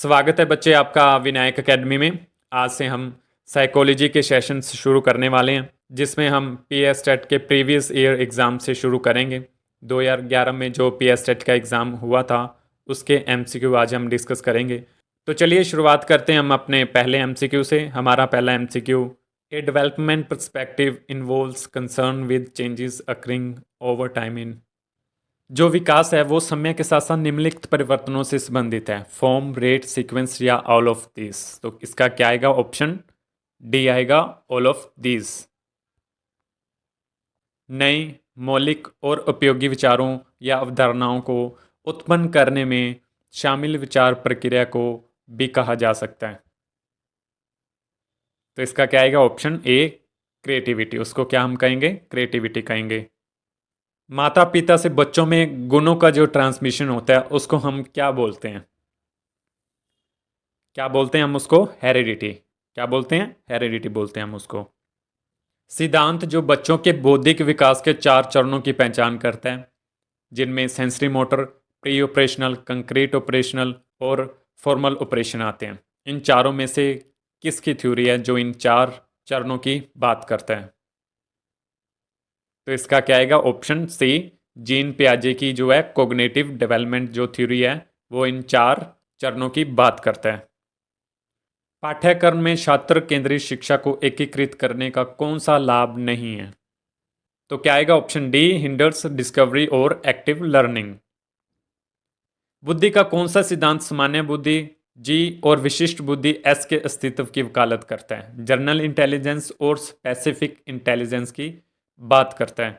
स्वागत है बच्चे आपका विनायक एकेडमी में। आज से हम साइकोलॉजी के सेशंस शुरू करने वाले हैं, जिसमें हम पीएस टेट के प्रीवियस ईयर एग्ज़ाम से शुरू करेंगे। 2011 में जो पीएस टेट का एग्ज़ाम हुआ था उसके एमसीक्यू आज हम डिस्कस करेंगे। तो चलिए शुरुआत करते हैं हम अपने पहले एमसीक्यू से। हमारा पहला MCQ, A development perspective involves concern with changes occurring over time in. जो विकास है वो समय के साथ साथ निम्नलिखित परिवर्तनों से संबंधित है, फॉर्म, रेट, सीक्वेंस या ऑल ऑफ दिस। तो इसका क्या आएगा? ऑप्शन डी आएगा, ऑल ऑफ दिस। नई, मौलिक और उपयोगी विचारों या अवधारणाओं को उत्पन्न करने में शामिल विचार प्रक्रिया को भी कहा जा सकता है। तो इसका क्या आएगा? ऑप्शन ए, क्रिएटिविटी। उसको क्या हम कहेंगे? क्रिएटिविटी कहेंगे। माता पिता से बच्चों में गुणों का जो ट्रांसमिशन होता है उसको हम क्या बोलते हैं? क्या बोलते हैं हम उसको? हेरिडिटी। क्या बोलते हैं? हेरिडिटी बोलते हैं हम उसको। सिद्धांत जो बच्चों के बौद्धिक विकास के 4 चरणों की पहचान करता है, जिनमें sensory motor, pre operational, concrete operational और फॉर्मल ऑपरेशन आते हैं। इन चारों में से किसकी थ्योरी है जो इन 4 चरणों की बात करता है? तो इसका क्या आएगा? ऑप्शन सी, जीन पियाजे की जो है कोग्निटिव डेवलपमेंट जो थ्योरी है वो इन 4 चरणों की बात करता है। पाठ्यक्रम में छात्र केंद्रित शिक्षा को एकीकृत करने का कौन सा लाभ नहीं है? तो क्या आएगा? ऑप्शन डी, हिंडर्स डिस्कवरी और एक्टिव लर्निंग। बुद्धि का कौन सा सिद्धांत सामान्य बुद्धि जी और विशिष्ट बुद्धि एस के अस्तित्व की वकालत करता है? जनरल इंटेलिजेंस और स्पेसिफिक इंटेलिजेंस की बात करता है।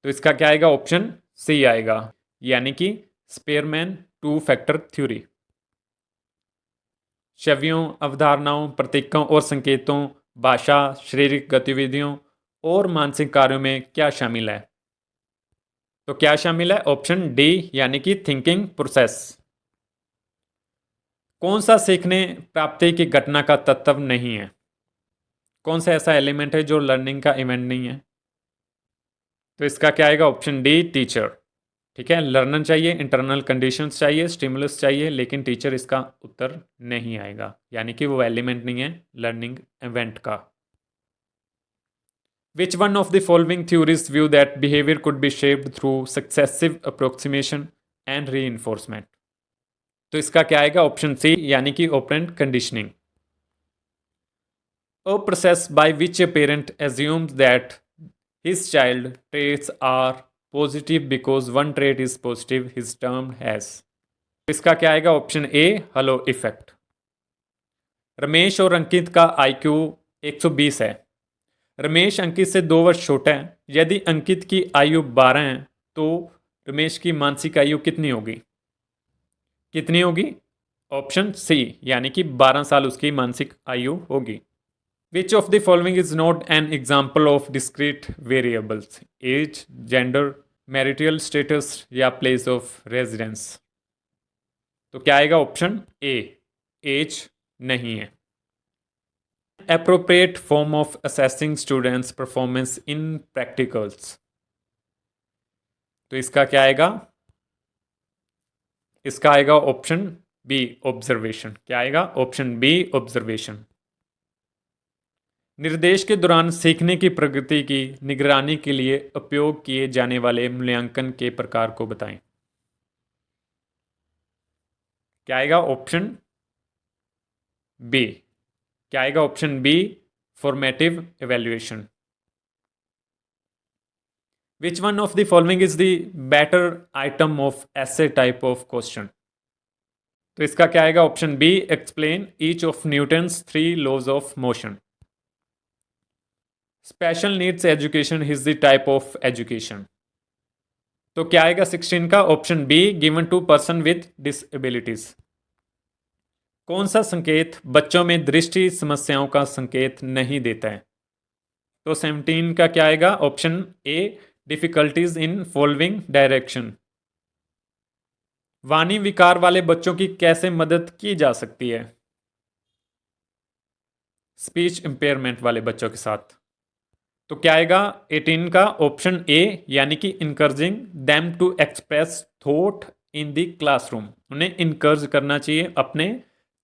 तो इसका क्या आएगा? ऑप्शन सी आएगा, यानी कि स्पेयरमैन 2 फैक्टर थ्योरी। छवियों, अवधारणाओं, प्रतीकों और संकेतों, भाषा, शारीरिक गतिविधियों और मानसिक कार्यों में क्या शामिल है? तो क्या शामिल है? ऑप्शन डी, यानी कि थिंकिंग प्रोसेस। कौन सा सीखने प्राप्ति की घटना का तत्व नहीं है? कौन सा ऐसा एलिमेंट है जो लर्निंग का इवेंट नहीं है? तो इसका क्या आएगा? Option D, teacher. ठीक है, लर्नर चाहिए, इंटरनल कंडीशंस चाहिए, स्टिमुलस चाहिए, लेकिन टीचर इसका उत्तर नहीं आएगा, यानी कि वो एलिमेंट नहीं है लर्निंग इवेंट का। Which one of the following theories view that behavior could be shaped through successive approximation and reinforcement? तो इसका क्या आएगा? ऑप्शन सी, यानी कि operant conditioning. A process by which a parent assumes that his child traits are positive because one trait is positive is termed as। इसका क्या आएगा? Option ए, hello effect. Ramesh और अंकित का IQ 120 है। रमेश अंकित से 2 वर्ष छोटा है। यदि अंकित की आयु 12 है तो रमेश की मानसिक आयु कितनी होगी? कितनी होगी? ऑप्शन सी, यानी कि 12 साल उसकी मानसिक आयु होगी। Which of the following is not an example of discrete variables? Age, gender, marital status या प्लेस ऑफ रेजिडेंस। तो क्या आएगा? ऑप्शन ए, एज नहीं है। Appropriate form of assessing students performance in practicals। तो इसका क्या आएगा? इसका आएगा ऑप्शन बी, ऑब्जर्वेशन। क्या आएगा? Option B, observation. निर्देश के दौरान सीखने की प्रगति की निगरानी के लिए उपयोग किए जाने वाले मूल्यांकन के प्रकार को बताएं। क्या आएगा? Option B. क्या आएगा? Option B, formative evaluation. Which one of the following is the better item of essay type of question? तो इसका क्या आएगा? Option B, explain each of Newton's 3 laws of motion. Special needs education is the type of education. तो क्या आएगा 16 का? Option B, given to person with disabilities. कौन सा संकेत बच्चों में दृष्टि समस्याओं का संकेत नहीं देता है? तो 17 का क्या आएगा? Option A, difficulties in following direction. वाणी विकार वाले बच्चों की कैसे मदद की जा सकती है? स्पीच इंपेयरमेंट वाले बच्चों के साथ। तो क्या आएगा 18 का? ऑप्शन ए, यानी कि encouraging them to express thought in the classroom, उन्हें इनकर्ज करना चाहिए अपने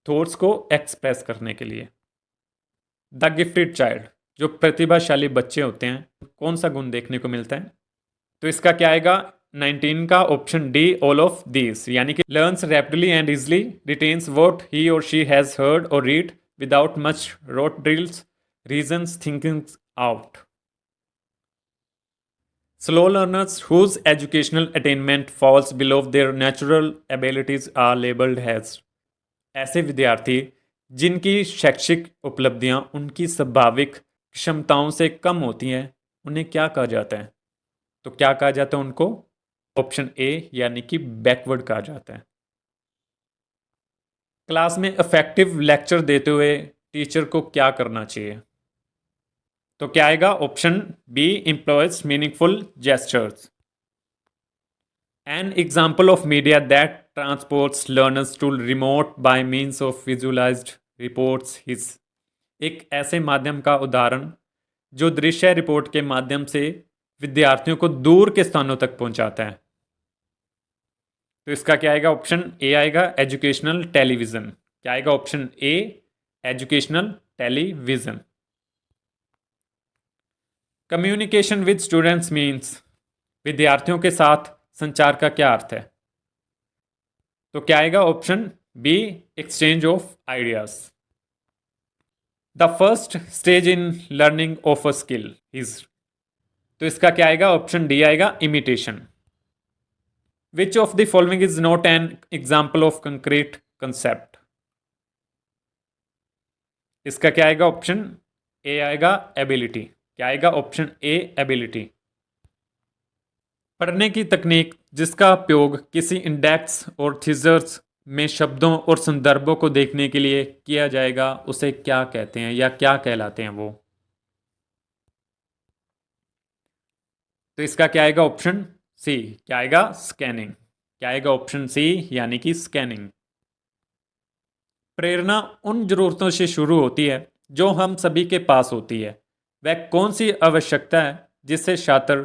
थॉट्स को एक्सप्रेस करने के लिए। द गिफ्टेड चाइल्ड, जो प्रतिभाशाली बच्चे होते हैं, कौन सा गुण देखने को मिलता है? तो इसका क्या आएगा? 19 का option D, all of these, यानी कि learns rapidly and easily, retains what he or she has heard or read without much rote drills, reasons thinking out. Slow learners whose educational attainment falls below their natural abilities are labelled as, ऐसे विद्यार्थी जिनकी शैक्षिक उपलब्धियां उनकी स्वाभाविक क्षमताओं से कम होती हैं, उन्हें क्या कहा जाता है? तो क्या कहा जाता है उनको? ऑप्शन ए, यानी कि बैकवर्ड कहा जाता है। क्लास में इफेक्टिव लेक्चर देते हुए टीचर को क्या करना चाहिए? तो क्या आएगा? Option B, employs meaningful gestures. An example of media that transports learners to remote by means of visualized reports his, एक ऐसे माध्यम का उदाहरण जो दृश्य रिपोर्ट के माध्यम से विद्यार्थियों को दूर के स्थानों तक पहुंचाता है। तो इसका क्या आएगा? ऑप्शन ए आएगा, एजुकेशनल टेलीविजन। क्या आएगा? Option A, educational television. Communication with students means, विद्यार्थियों के साथ संचार का क्या अर्थ है? तो क्या आएगा? Option B, exchange of ideas. The first stage in learning of a skill is, तो इसका क्या आएगा? ऑप्शन डी आएगा, imitation. Which of the following is not an example of concrete concept, इसका क्या आएगा? ऑप्शन ए आएगा, एबिलिटी। क्या आएगा? Option A, ability. पढ़ने की तकनीक जिसका उपयोग किसी इंडेक्स और थीजर्स में शब्दों और संदर्भों को देखने के लिए किया जाएगा, उसे क्या कहते हैं या क्या कहलाते हैं वो? तो इसका क्या आएगा? Option C. क्या आएगा? स्कैनिंग। क्या आएगा? ऑप्शन सी, यानी कि स्कैनिंग। प्रेरणा उन जरूरतों से शुरू होती है जो हम सभी के पास होती है। वह कौन सी आवश्यकता है जिसे छात्र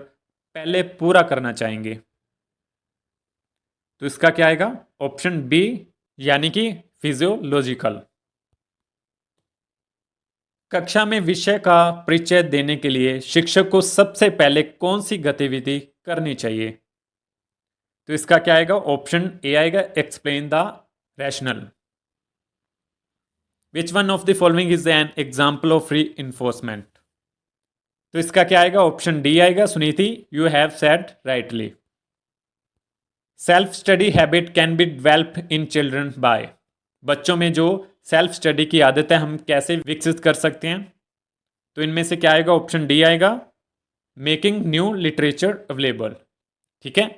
पहले पूरा करना चाहेंगे? तो इसका क्या आएगा? ऑप्शन बी, यानी कि फिजियोलॉजिकल। कक्षा में विषय का परिचय देने के लिए शिक्षक को सबसे पहले कौन सी गतिविधि करनी चाहिए? तो इसका क्या आएगा? ऑप्शन ए आएगा, explain the rational. Which one of the following is an example of reinforcement? तो इसका क्या आएगा? ऑप्शन डी आएगा, Suniti, you have said rightly. Self study habit can be develop in children by, बच्चों में जो सेल्फ स्टडी की आदत है हम कैसे विकसित कर सकते हैं? तो इनमें से क्या आएगा? ऑप्शन डी आएगा, मेकिंग न्यू लिटरेचर अवेलेबल। ठीक है,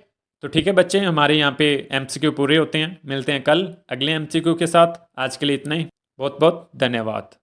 तो ठीक है बच्चे, हमारे यहाँ पे एमसीक्यू पूरे होते हैं। मिलते हैं कल अगले एमसीक्यू के साथ। आज के लिए इतना ही। बहुत बहुत धन्यवाद।